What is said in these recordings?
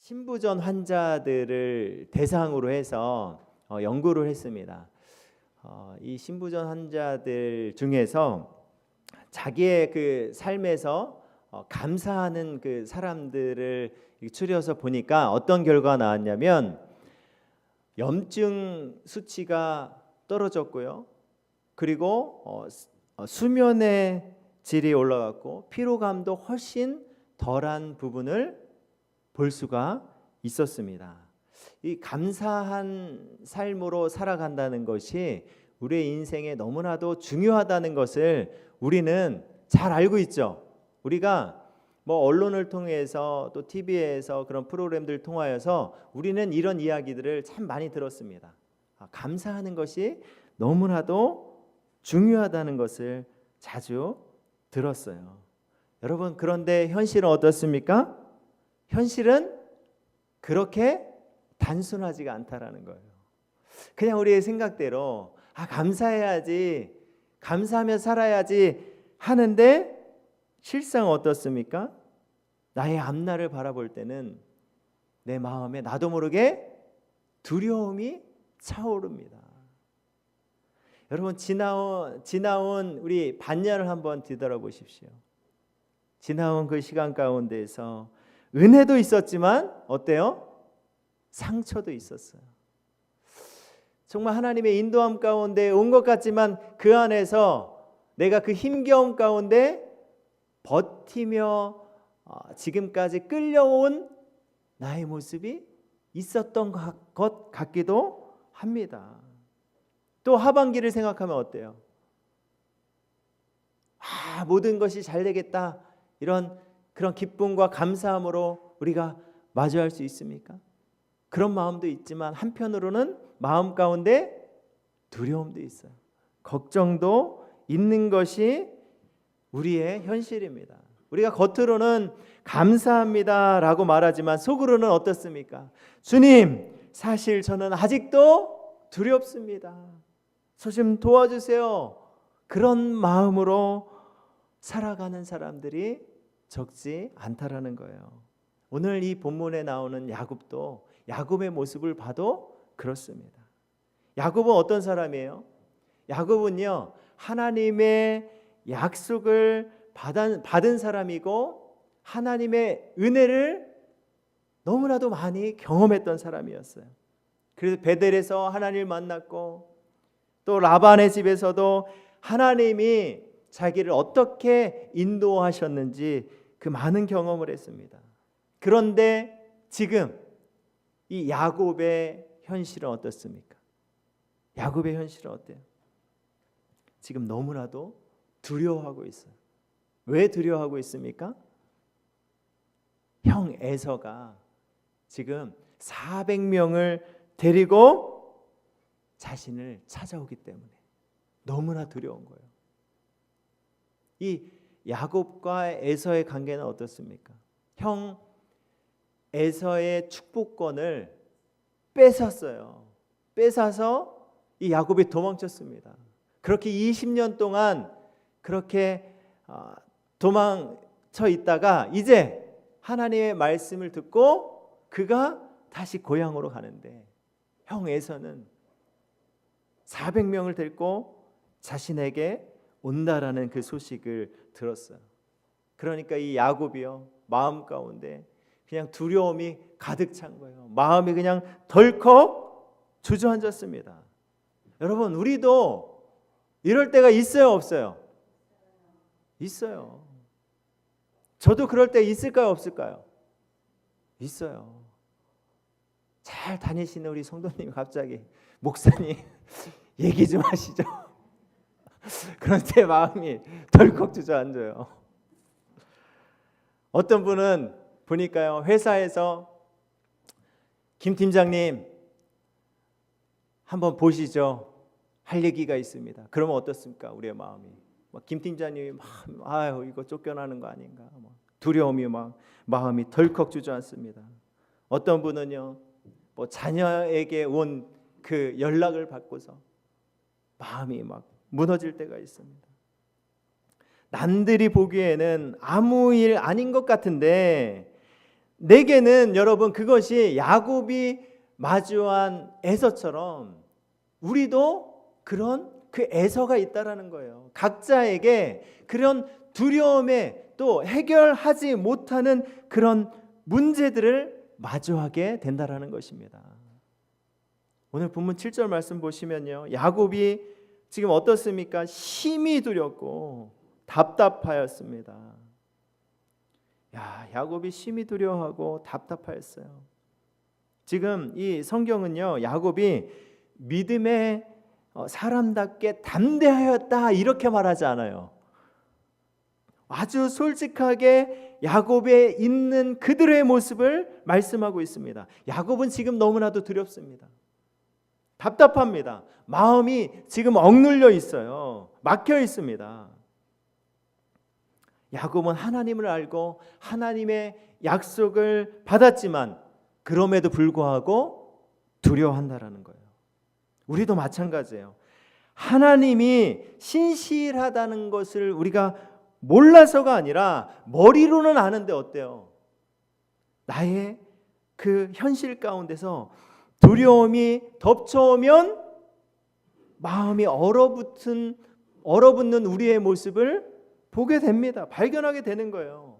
신부전 환자들을 대상으로 해서 연구를 했습니다. 이 신부전 환자들 중에서 자기의 그 삶에서 감사하는 그 사람들을 추려서 보니까 어떤 결과가 나왔냐면 염증 수치가 떨어졌고요. 그리고 수면의 질이 올라갔고 피로감도 훨씬 덜한 부분을 볼 수가 있었습니다. 이 감사한 삶으로 살아간다는 것이 우리의 인생에 너무나도 중요하다는 것을 우리는 잘 알고 있죠. 우리가 언론을 통해서 또 TV에서 그런 프로그램들을 통하여서 우리는 이런 이야기들을 참 많이 들었습니다. 감사하는 것이 너무나도 중요하다는 것을 자주 들었어요. 여러분, 그런데 현실은 어떻습니까? 현실은 그렇게 단순하지가 않다라는 거예요. 그냥 우리의 생각대로 감사해야지, 감사하며 살아야지 하는데 실상 어떻습니까? 나의 앞날을 바라볼 때는 내 마음에 나도 모르게 두려움이 차오릅니다. 여러분, 지나온 우리 반년을 한번 뒤돌아보십시오. 지나온 그 시간 가운데에서 은혜도 있었지만 어때요? 상처도 있었어요. 정말 하나님의 인도함 가운데 온 것 같지만 그 안에서 내가 그 힘겨움 가운데 버티며 지금까지 끌려온 나의 모습이 있었던 것 같기도 합니다. 또 하반기를 생각하면 어때요? 모든 것이 잘 되겠다, 그런 기쁨과 감사함으로 우리가 마주할 수 있습니까? 그런 마음도 있지만 한편으로는 마음 가운데 두려움도 있어요. 걱정도 있는 것이 우리의 현실입니다. 우리가 겉으로는 감사합니다라고 말하지만 속으로는 어떻습니까? 주님, 사실 저는 아직도 두렵습니다. 저 좀 도와주세요. 그런 마음으로 살아가는 사람들이 적지 않다라는 거예요. 오늘 이 본문에 나오는 야곱도 야곱의 모습을 봐도 그렇습니다. 야곱은 어떤 사람이에요? 야곱은요, 하나님의 약속을 받은 사람이고 하나님의 은혜를 너무나도 많이 경험했던 사람이었어요. 그래서 베델에서 하나님을 만났고 또 라반의 집에서도 하나님이 자기를 어떻게 인도하셨는지 그 많은 경험을 했습니다. 그런데 지금 이 야곱의 현실은 어떻습니까? 야곱의 현실은 어때요? 지금 너무나도 두려워하고 있어요. 왜 두려워하고 있습니까? 형 에서가 지금 400명을 데리고 자신을 찾아오기 때문에 너무나 두려운 거예요. 이 야곱과 에서의 관계는 어떻습니까? 형 에서의 축복권을 뺏었어요. 뺏어서 이 야곱이 도망쳤습니다. 그렇게 20년 동안 그렇게 도망쳐 있다가 이제 하나님의 말씀을 듣고 그가 다시 고향으로 가는데 형 에서는 400명을 데리고 자신에게 온다라는 그 소식을 들었어요. 그러니까 이 야곱이요, 마음 가운데 그냥 두려움이 가득 찬 거예요. 마음이 그냥 덜컥 주저앉았습니다. 여러분, 우리도 이럴 때가 있어요, 없어요? 있어요. 저도 그럴 때 있을까요, 없을까요? 있어요. 잘 다니시는 우리 성도님 갑자기 목사님 얘기 좀 하시죠. 그런 때 마음이 덜컥 주저앉아요. 어떤 분은 보니까요, 회사에서 김 팀장님 한번 보시죠. 할 얘기가 있습니다. 그러면 어떻습니까? 우리의 마음이 김 팀장님이 이거 쫓겨나는 거 아닌가, 두려움이 마음이 덜컥 주저앉습니다. 어떤 분은요, 자녀에게 온 그 연락을 받고서 마음이 무너질 때가 있습니다. 남들이 보기에는 아무 일 아닌 것 같은데 내게는 여러분 그것이 야곱이 마주한 에서처럼 우리도 그런 그 에서가 있다라는 거예요. 각자에게 그런 두려움에 또 해결하지 못하는 그런 문제들을 마주하게 된다라는 것입니다. 오늘 본문 7절 말씀 보시면요, 야곱이 지금 어떻습니까? 심히 두렵고 답답하였습니다. 야곱이 심히 두려워하고 답답하였어요. 지금 이 성경은요, 야곱이 믿음의 사람답게 담대하였다 이렇게 말하지 않아요. 아주 솔직하게 야곱에 있는 그들의 모습을 말씀하고 있습니다. 야곱은 지금 너무나도 두렵습니다. 답답합니다. 마음이 지금 억눌려 있어요. 막혀 있습니다. 야곱은 하나님을 알고 하나님의 약속을 받았지만 그럼에도 불구하고 두려워한다라는 거예요. 우리도 마찬가지예요. 하나님이 신실하다는 것을 우리가 몰라서가 아니라 머리로는 아는데 어때요? 나의 그 현실 가운데서 두려움이 덮쳐오면 마음이 얼어붙는 우리의 모습을 보게 됩니다. 발견하게 되는 거예요.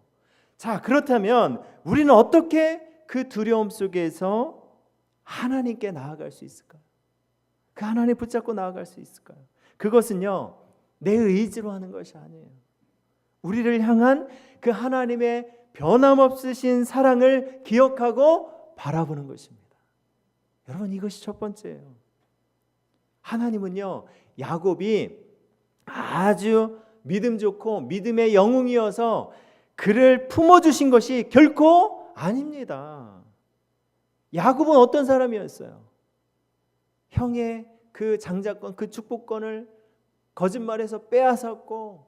자, 그렇다면 우리는 어떻게 그 두려움 속에서 하나님께 나아갈 수 있을까요? 그 하나님 붙잡고 나아갈 수 있을까요? 그것은요, 내 의지로 하는 것이 아니에요. 우리를 향한 그 하나님의 변함없으신 사랑을 기억하고 바라보는 것입니다. 여러분, 이것이 첫 번째예요. 하나님은요, 야곱이 아주 믿음 좋고 믿음의 영웅이어서 그를 품어주신 것이 결코 아닙니다. 야곱은 어떤 사람이었어요? 형의 그 장자권, 그 축복권을 거짓말해서 빼앗았고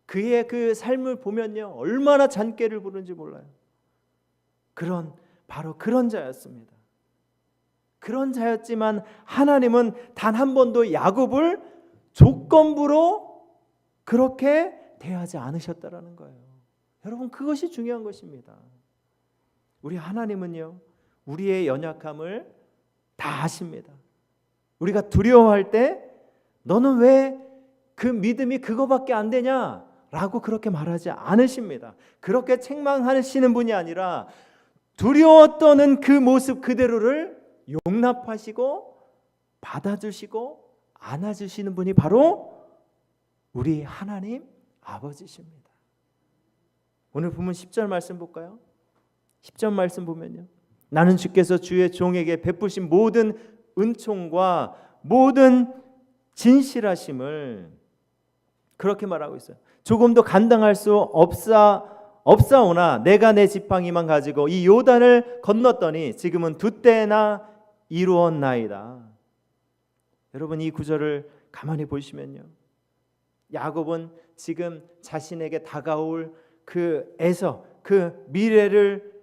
그의 그 삶을 보면요, 얼마나 잔꾀를 부르는지 몰라요. 바로 그런 자였습니다. 그런 자였지만 하나님은 단 한 번도 야곱을 조건부로 그렇게 대하지 않으셨다라는 거예요. 여러분, 그것이 중요한 것입니다. 우리 하나님은요, 우리의 연약함을 다 아십니다. 우리가 두려워할 때 너는 왜 그 믿음이 그거밖에 안 되냐? 라고 그렇게 말하지 않으십니다. 그렇게 책망하시는 분이 아니라 두려워 떠는 그 모습 그대로를 용납하시고 받아주시고 안아주시는 분이 바로 우리 하나님 아버지십니다. 오늘 보면 10절 말씀 볼까요? 10절 말씀 보면요, 나는 주께서 주의 종에게 베푸신 모든 은총과 모든 진실하심을 그렇게 말하고 있어요. 조금도 감당할 수 없사오나 내가 내 지팡이만 가지고 이 요단을 건넜더니 지금은 두 때나 이루었나이다. 여러분, 이 구절을 가만히 보시면요, 야곱은 지금 자신에게 다가올 그 에서 그 미래를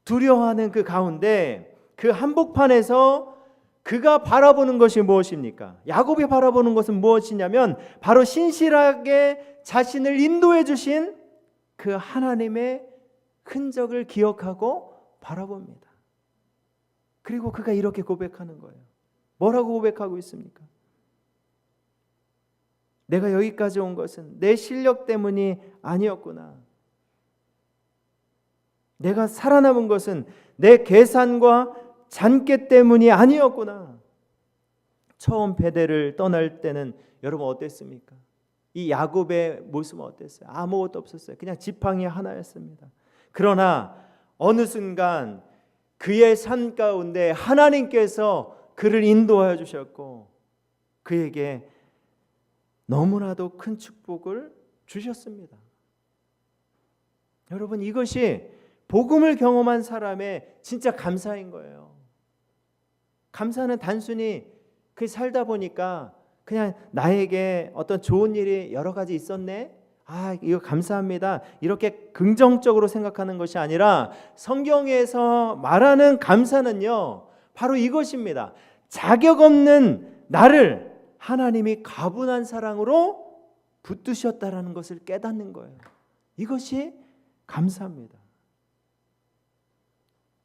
두려워하는 그 가운데 그 한복판에서 그가 바라보는 것이 무엇입니까? 야곱이 바라보는 것은 무엇이냐면 바로 신실하게 자신을 인도해 주신 그 하나님의 흔적을 기억하고 바라봅니다. 그리고 그가 이렇게 고백하는 거예요. 뭐라고 고백하고 있습니까? 내가 여기까지 온 것은 내 실력 때문이 아니었구나. 내가 살아남은 것은 내 계산과 잔꾀 때문이 아니었구나. 처음 베델을 떠날 때는 여러분 어땠습니까? 이 야곱의 모습은 어땠어요? 아무것도 없었어요. 그냥 지팡이 하나였습니다. 그러나 어느 순간 그의 삶 가운데 하나님께서 그를 인도하여 주셨고 그에게 너무나도 큰 축복을 주셨습니다. 여러분, 이것이 복음을 경험한 사람의 진짜 감사인 거예요. 감사는 단순히 그 살다 보니까 그냥 나에게 어떤 좋은 일이 여러 가지 있었네, 이거 감사합니다, 이렇게 긍정적으로 생각하는 것이 아니라 성경에서 말하는 감사는요, 바로 이것입니다. 자격 없는 나를 하나님이 가분한 사랑으로 붙드셨다라는 것을 깨닫는 거예요. 이것이 감사합니다.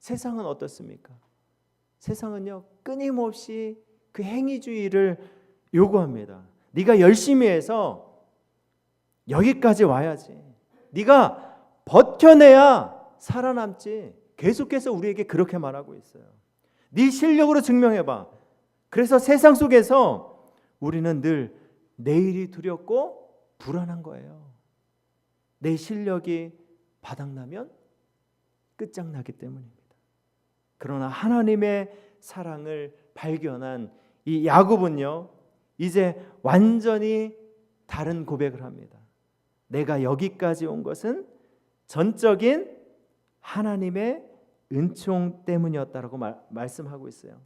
세상은 어떻습니까? 세상은요, 끊임없이 그 행위주의를 요구합니다. 네가 열심히 해서 여기까지 와야지. 네가 버텨내야 살아남지. 계속해서 우리에게 그렇게 말하고 있어요. 네 실력으로 증명해봐. 그래서 세상 속에서 우리는 늘 내일이 두렵고 불안한 거예요. 내 실력이 바닥나면 끝장나기 때문입니다. 그러나 하나님의 사랑을 발견한 이 야곱은요, 이제 완전히 다른 고백을 합니다. 내가 여기까지 온 것은 전적인 하나님의 은총 때문이었다라고 말씀하고 있어요.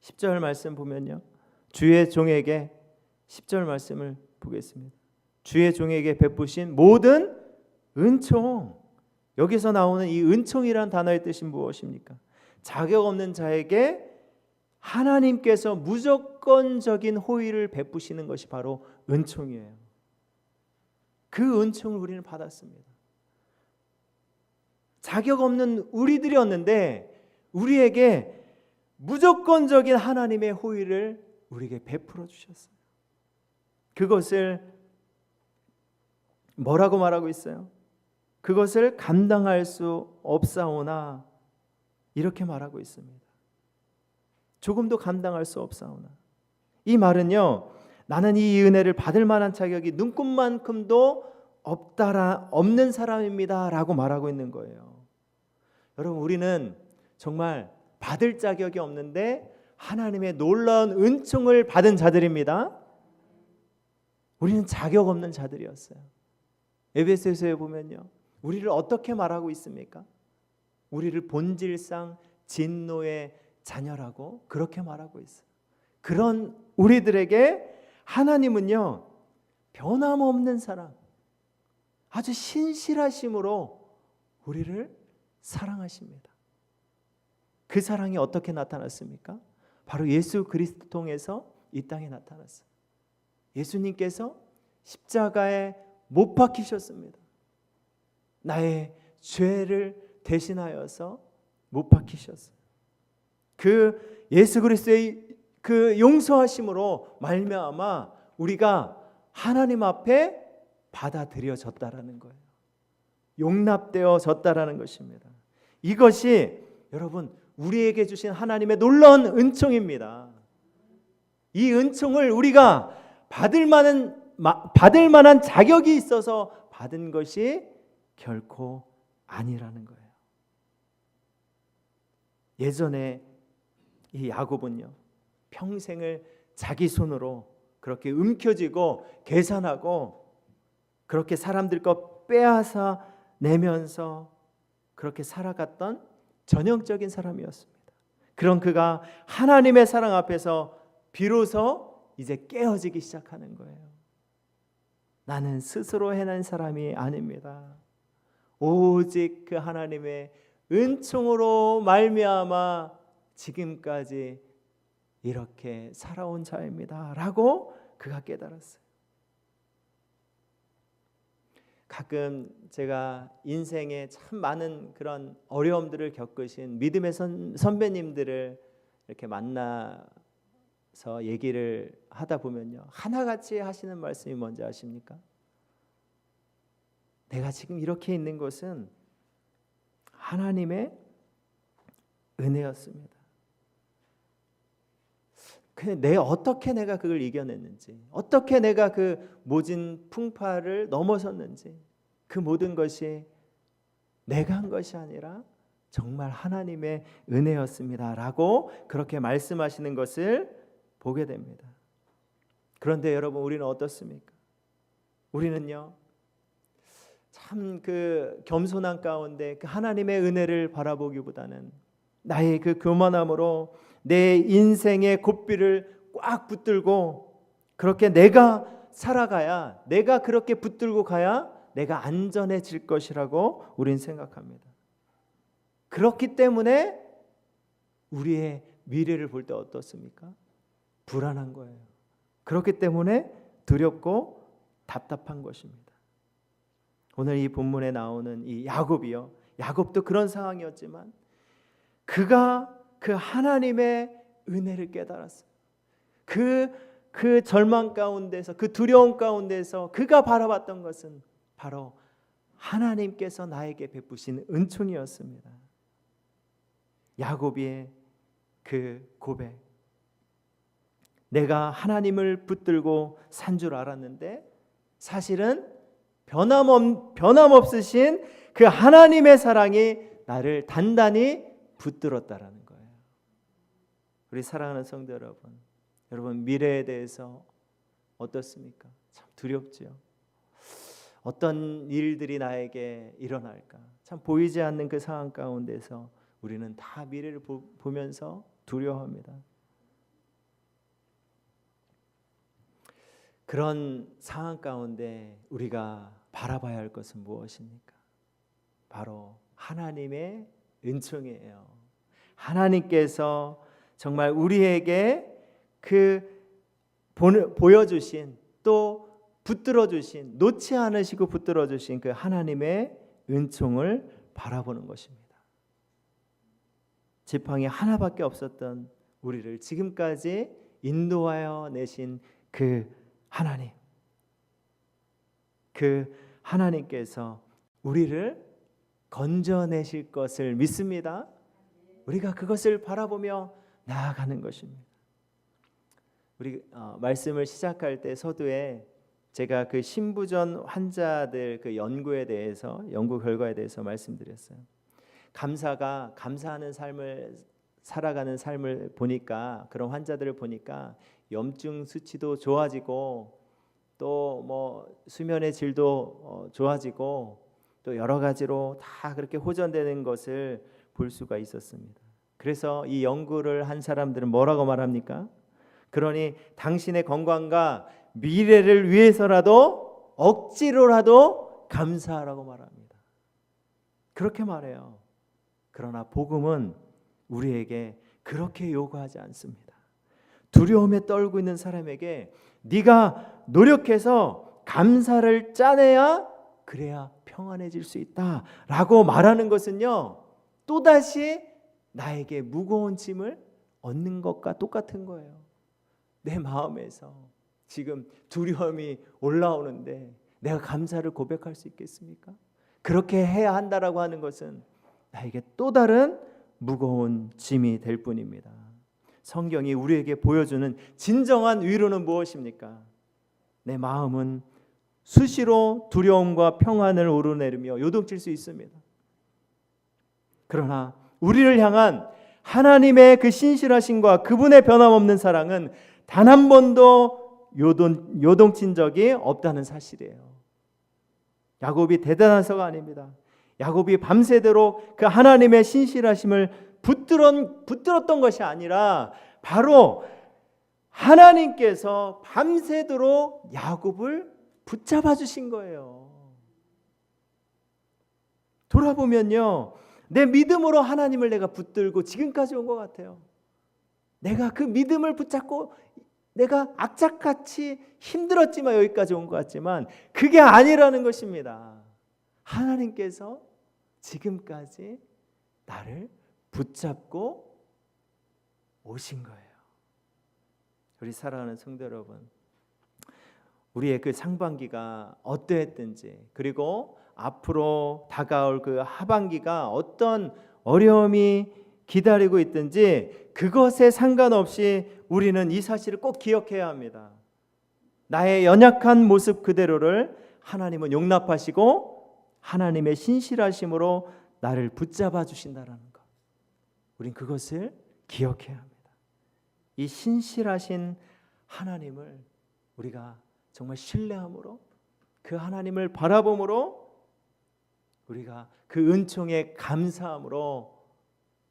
10절 말씀 보면요, 주의 종에게 10절 말씀을 보겠습니다. 주의 종에게 베푸신 모든 은총. 여기서 나오는 이 은총이란 단어의 뜻이 무엇입니까? 자격 없는 자에게 하나님께서 무조건적인 호의를 베푸시는 것이 바로 은총이에요. 그 은총을 우리는 받았습니다. 자격 없는 우리들이었는데 우리에게 무조건적인 하나님의 호의를 우리에게 베풀어 주셨어요. 그것을 뭐라고 말하고 있어요? 그것을 감당할 수 없사오나, 이렇게 말하고 있습니다. 조금도 감당할 수 없사오나. 이 말은요, 나는 이 은혜를 받을 만한 자격이 눈꼽만큼도 없는 사람입니다 라고 말하고 있는 거예요. 여러분, 우리는 정말 받을 자격이 없는데 하나님의 놀라운 은총을 받은 자들입니다. 우리는 자격 없는 자들이었어요. 에베소서에 보면요, 우리를 어떻게 말하고 있습니까? 우리를 본질상 진노의 자녀라고 그렇게 말하고 있어요. 그런 우리들에게 하나님은요, 변함없는 사랑, 아주 신실하심으로 우리를 사랑하십니다. 그 사랑이 어떻게 나타났습니까? 바로 예수 그리스도 통해서 이 땅에 나타났어요. 예수님께서 십자가에 못 박히셨습니다. 나의 죄를 대신하여서 못 박히셨어요. 그 예수 그리스도의 그 용서하심으로 말미암아 우리가 하나님 앞에 받아들여졌다라는 거예요. 용납되어졌다라는 것입니다. 이것이 여러분 우리에게 주신 하나님의 놀라운 은총입니다. 이 은총을 우리가 받을 만한 자격이 있어서 받은 것이 결코 아니라는 거예요. 예전에 이 야곱은요, 평생을 자기 손으로 그렇게 움켜쥐고 계산하고 그렇게 사람들 것 빼앗아 내면서 그렇게 살아갔던 전형적인 사람이었습니다. 그런 그가 하나님의 사랑 앞에서 비로소 이제 깨어지기 시작하는 거예요. 나는 스스로 해낸 사람이 아닙니다. 오직 그 하나님의 은총으로 말미암아 지금까지 이렇게 살아온 자입니다 라고 그가 깨달았어요. 가끔 제가 인생에 참 많은 그런 어려움들을 겪으신 믿음의 선배님들을 이렇게 만나서 얘기를 하다 보면요, 하나같이 하시는 말씀이 뭔지 아십니까? 내가 지금 이렇게 있는 것은 하나님의 은혜였습니다. 어떻게 내가 그걸 이겨냈는지, 어떻게 내가 그 모진 풍파를 넘어섰는지, 그 모든 것이 내가 한 것이 아니라 정말 하나님의 은혜였습니다 라고 그렇게 말씀하시는 것을 보게 됩니다. 그런데 여러분, 우리는 어떻습니까? 우리는요, 참 그 겸손한 가운데 그 하나님의 은혜를 바라보기보다는 나의 그 교만함으로 내 인생의 고삐를 꽉 붙들고 그렇게 내가 살아가야, 내가 그렇게 붙들고 가야 내가 안전해질 것이라고 우린 생각합니다. 그렇기 때문에 우리의 미래를 볼 때 어떻습니까? 불안한 거예요. 그렇기 때문에 두렵고 답답한 것입니다. 오늘 이 본문에 나오는 이 야곱이요, 야곱도 그런 상황이었지만 그가 그 하나님의 은혜를 깨달았어요. 그 절망 가운데서, 그 두려움 가운데서 그가 바라봤던 것은 바로 하나님께서 나에게 베푸신 은총이었습니다. 야곱의 그 고백, 내가 하나님을 붙들고 산 줄 알았는데 사실은 변함없으신 그 하나님의 사랑이 나를 단단히 붙들었다라는 거예요. 우리 사랑하는 성도 여러분 미래에 대해서 어떻습니까? 참 두렵죠. 어떤 일들이 나에게 일어날까? 참 보이지 않는 그 상황 가운데서 우리는 다 미래를 보면서 두려워합니다. 그런 상황 가운데 우리가 바라봐야 할 것은 무엇입니까? 바로 하나님의 은총이에요. 하나님께서 정말 우리에게 보여주신, 또 붙들어주신, 놓지 않으시고 붙들어주신 그 하나님의 은총을 바라보는 것입니다. 지팡이 하나밖에 없었던 우리를 지금까지 인도하여 내신 그 하나님, 그 하나님께서 우리를 건져내실 것을 믿습니다. 우리가 그것을 바라보며 나아가는 것입니다. 우리 말씀을 시작할 때 서두에 제가 그 신부전 환자들 그 연구 결과에 대해서 말씀드렸어요. 감사하는 삶을 살아가는 삶을 보니까, 그런 환자들을 보니까 염증 수치도 좋아지고, 또 뭐 수면의 질도 좋아지고, 또 여러 가지로 다 그렇게 호전되는 것을 볼 수가 있었습니다. 그래서 이 연구를 한 사람들은 뭐라고 말합니까? 그러니 당신의 건강과 미래를 위해서라도 억지로라도 감사하라고 말합니다. 그렇게 말해요. 그러나 복음은 우리에게 그렇게 요구하지 않습니다. 두려움에 떨고 있는 사람에게 네가 노력해서 감사를 짜내야 그래야 평안해질 수 있다라고 말하는 것은요, 또다시 나에게 무거운 짐을 얻는 것과 똑같은 거예요. 내 마음에서 지금 두려움이 올라오는데 내가 감사를 고백할 수 있겠습니까? 그렇게 해야 한다라고 하는 것은 나에게 또 다른 무거운 짐이 될 뿐입니다. 성경이 우리에게 보여주는 진정한 위로는 무엇입니까? 내 마음은 수시로 두려움과 평안을 오르내리며 요동칠 수 있습니다. 그러나 우리를 향한 하나님의 그 신실하심과 그분의 변함없는 사랑은 단 한 번도 요동친 적이 없다는 사실이에요. 야곱이 대단해서가 아닙니다. 야곱이 밤새도록 그 하나님의 신실하심을 붙들었던 것이 아니라 바로 하나님께서 밤새도록 야곱을 붙잡아 주신 거예요. 돌아보면요, 내 믿음으로 하나님을 내가 붙들고 지금까지 온 것 같아요. 내가 그 믿음을 붙잡고 내가 악착같이 힘들었지만 여기까지 온 것 같지만 그게 아니라는 것입니다. 하나님께서 지금까지 나를 붙잡고 오신 거예요. 우리 사랑하는 성도 여러분, 우리의 그 상반기가 어떠했든지, 그리고 앞으로 다가올 그 하반기가 어떤 어려움이 기다리고 있든지 그것에 상관없이 우리는 이 사실을 꼭 기억해야 합니다. 나의 연약한 모습 그대로를 하나님은 용납하시고 하나님의 신실하심으로 나를 붙잡아 주신다는 것, 우린 그것을 기억해야 합니다. 이 신실하신 하나님을 우리가 정말 신뢰함으로, 그 하나님을 바라봄으로, 우리가 그 은총에 감사함으로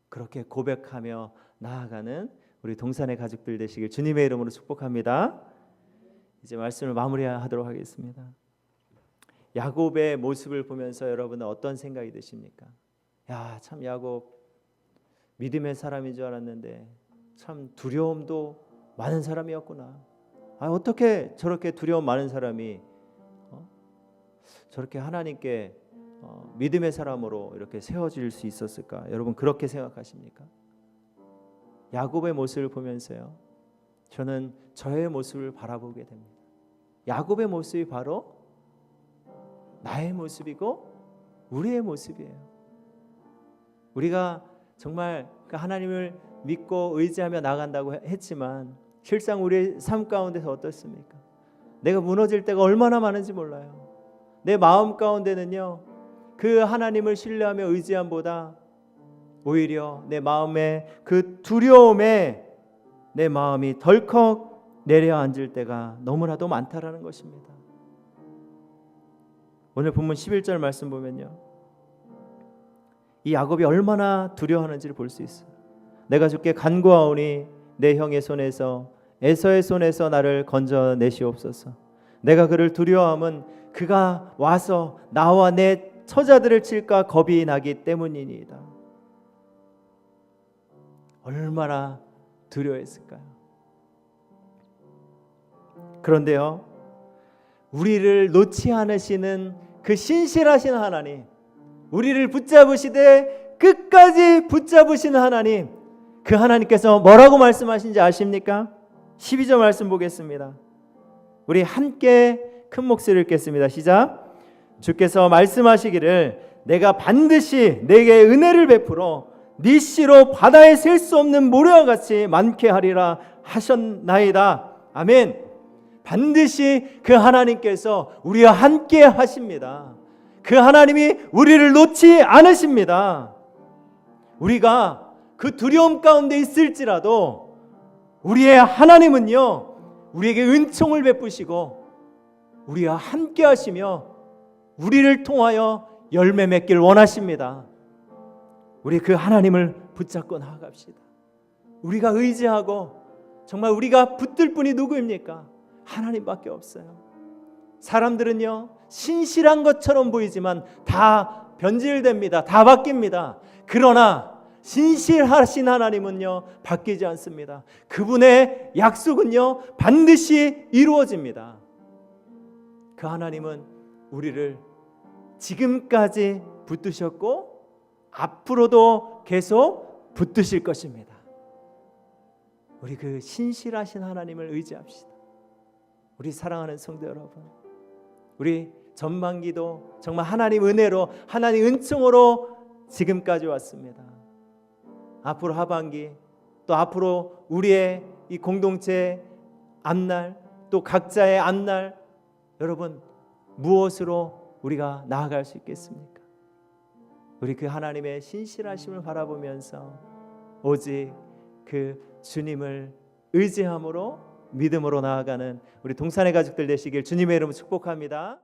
그렇게 고백하며 나아가는 우리 동산의 가족들 되시길 주님의 이름으로 축복합니다. 이제 말씀을 마무리하도록 하겠습니다. 야곱의 모습을 보면서 여러분은 어떤 생각이 드십니까? 야, 참 야곱 믿음의 사람인 줄 알았는데 참 두려움도 많은 사람이었구나. 어떻게 저렇게 두려움 많은 사람이 저렇게 하나님께 믿음의 사람으로 이렇게 세워질 수 있었을까? 여러분 그렇게 생각하십니까? 야곱의 모습을 보면서요, 저는 저의 모습을 바라보게 됩니다. 야곱의 모습이 바로 나의 모습이고 우리의 모습이에요. 우리가 정말 하나님을 믿고 의지하며 나간다고 했지만 실상 우리의 삶 가운데서 어떻습니까? 내가 무너질 때가 얼마나 많은지 몰라요. 내 마음 가운데는요, 그 하나님을 신뢰하며 의지함보다 오히려 내 마음의 그 두려움에 내 마음이 덜컥 내려앉을 때가 너무나도 많다라는 것입니다. 오늘 본문 11절 말씀 보면요, 이 야곱이 얼마나 두려워하는지를 볼 수 있어요. 내가 주께 간구하오니 내 형의 손에서 에서의 손에서 나를 건져내시옵소서. 내가 그를 두려워함은 그가 와서 나와 내 처자들을 칠까 겁이 나기 때문이니이다. 얼마나 두려워했을까요? 그런데요, 우리를 놓지 않으시는 그 신실하신 하나님, 우리를 붙잡으시되 끝까지 붙잡으시는 하나님, 그 하나님께서 뭐라고 말씀하신지 아십니까? 12절 말씀 보겠습니다. 우리 함께 큰 목소리를 읽겠습니다. 시작. 주께서 말씀하시기를 내가 반드시 내게 은혜를 베풀어 네 씨로 바다에 셀 수 없는 모래와 같이 많게 하리라 하셨나이다. 아멘. 반드시 그 하나님께서 우리와 함께 하십니다. 그 하나님이 우리를 놓지 않으십니다. 우리가 그 두려움 가운데 있을지라도 우리의 하나님은요, 우리에게 은총을 베푸시고 우리와 함께 하시며 우리를 통하여 열매 맺길 원하십니다. 우리 그 하나님을 붙잡고 나아갑시다. 우리가 의지하고 정말 우리가 붙들 분이 누구입니까? 하나님밖에 없어요. 사람들은요, 신실한 것처럼 보이지만 다 변질됩니다. 다 바뀝니다. 그러나 신실하신 하나님은요, 바뀌지 않습니다. 그분의 약속은요, 반드시 이루어집니다. 그 하나님은 우리를 지금까지 붙드셨고 앞으로도 계속 붙드실 것입니다. 우리 그 신실하신 하나님을 의지합시다. 우리 사랑하는 성도 여러분, 우리 전반기도 정말 하나님 은혜로, 하나님 은총으로 지금까지 왔습니다. 앞으로 하반기, 또 앞으로 우리의 이 공동체 앞날, 또 각자의 앞날, 여러분 무엇으로 우리가 나아갈 수 있겠습니까? 우리 그 하나님의 신실하심을 바라보면서 오직 그 주님을 의지함으로 믿음으로 나아가는 우리 동산의 가족들 되시길 주님의 이름으로 축복합니다.